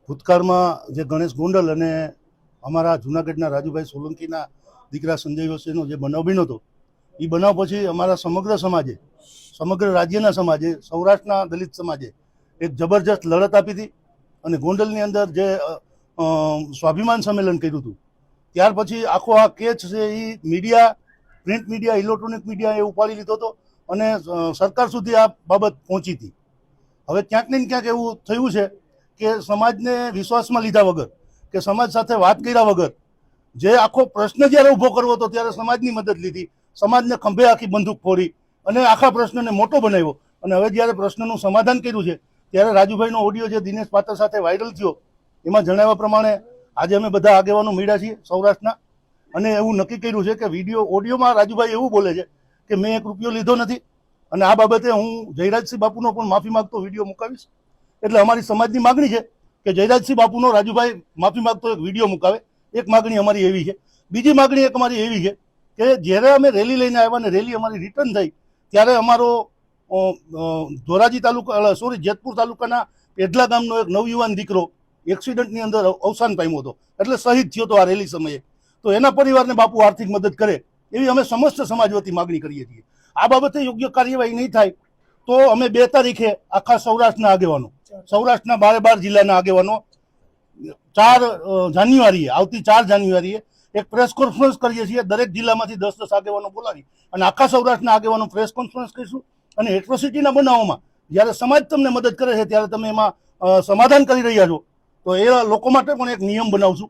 ભૂતકાળમાં જે ગણેશ ગોંડલ અને અમારા જૂનાગઢના રાજુભાઈ સોલંકીના દીકરા સંજય વસેનો જે બનાવ બન્યો હતો, એ બનાવ પછી અમારા સમગ્ર સમાજે, સમગ્ર રાજ્યના સમાજે, સૌરાષ્ટ્રના દલિત સમાજે એક જબરજસ્ત લડત આપી હતી. અને ગોંડલની અંદર જે સ્વાભિમાન સંમેલન કર્યું હતું, ત્યાર પછી આખો આ કેચ છે એ media, print media, electronic media એ ઉપાડી લીધો હતો અને સરકાર સુધી આ બાબત પહોંચી હતી. હવે ક્યાંક ને ક્યાંક એવું થયું છે કે સમાજને વિશ્વાસમાં લીધા વગર, કે સમાજ સાથે વાત કર્યા વગર, જે આખો પ્રશ્ન જ્યારે ઊભો કરવો હતો ત્યારે સમાજની મદદ લીધી, સમાજને ખંભે આખી બંદૂક ફોડી અને આખા પ્રશ્નને મોટો બનાવ્યો. અને હવે જ્યારે પ્રશ્નનું સમાધાન કર્યું છે ત્યારે રાજુભાઈનો ઓડિયો જે દિનેશ પાત્ર સાથે વાયરલ થયો, એમાં જણાવ્યા પ્રમાણે આજે અમે બધા આગેવાનો મળ્યા છીએ સૌરાષ્ટ્રના, અને એવું નક્કી કર્યું છે કે ઓડિયોમાં રાજુભાઈ એવું બોલે છે કે મેં 1 રૂપિયો લીધો નથી, અને આ બાબતે હું જયરાજસિંહ બાપુનો પણ માફી માંગતો વિડીયો મુકાવીશ. એટલે અમારી સમાજની માગણી છે કે જયરાજસિંહ બાપુનો રાજુભાઈ માફી માંગતો એક વિડીયો મુકાવે. એક માગણી અમારી એવી છે. બીજી માગણી એક અમારી એવી છે કે જ્યારે અમે રેલી લઈને આવ્યા અને રેલી અમારી રિટર્ન થઈ, ત્યારે અમારો ધોરાજી તાલુકા જેતપુર તાલુકાના પેઢલા ગામનો એક નવયુવાન દીકરો એક્સિડન્ટની અંદર અવસાન પામ્યો હતો, એટલે શહીદ થયો હતો આ રેલી સમયે. તો એના પરિવારને બાપુ આર્થિક મદદ કરે એવી અમે સમસ્ત સમાજ વતી માગણી કરીએ છીએ. આ બાબતે યોગ્ય કાર્યવાહી નહીં થાય તો અમે 2 તારીખે આખા સૌરાષ્ટ્રના આગેવાનો, સૌરાષ્ટ્રના 12 જિલ્લાના આગેવાનો 4 જાન્યુઆરીએ, આવતી 4 જાન્યુઆરીએ એક પ્રેસ કોન્ફરન્સ કરીએ છીએ. દરેક જિલ્લામાંથી 10-10 આગેવાનો બોલાવી અને આખા સૌરાષ્ટ્રના આગેવાનો પ્રેસ કોન્ફરન્સ કરીશું. અને એટ્રોસિટીના બનાવોમાં જ્યારે સમાજ તમને મદદ કરે છે ત્યારે તમે એમાં સમાધાન કરી રહ્યા છો, તો એ લોકો માટે પણ એક નિયમ બનાવશું.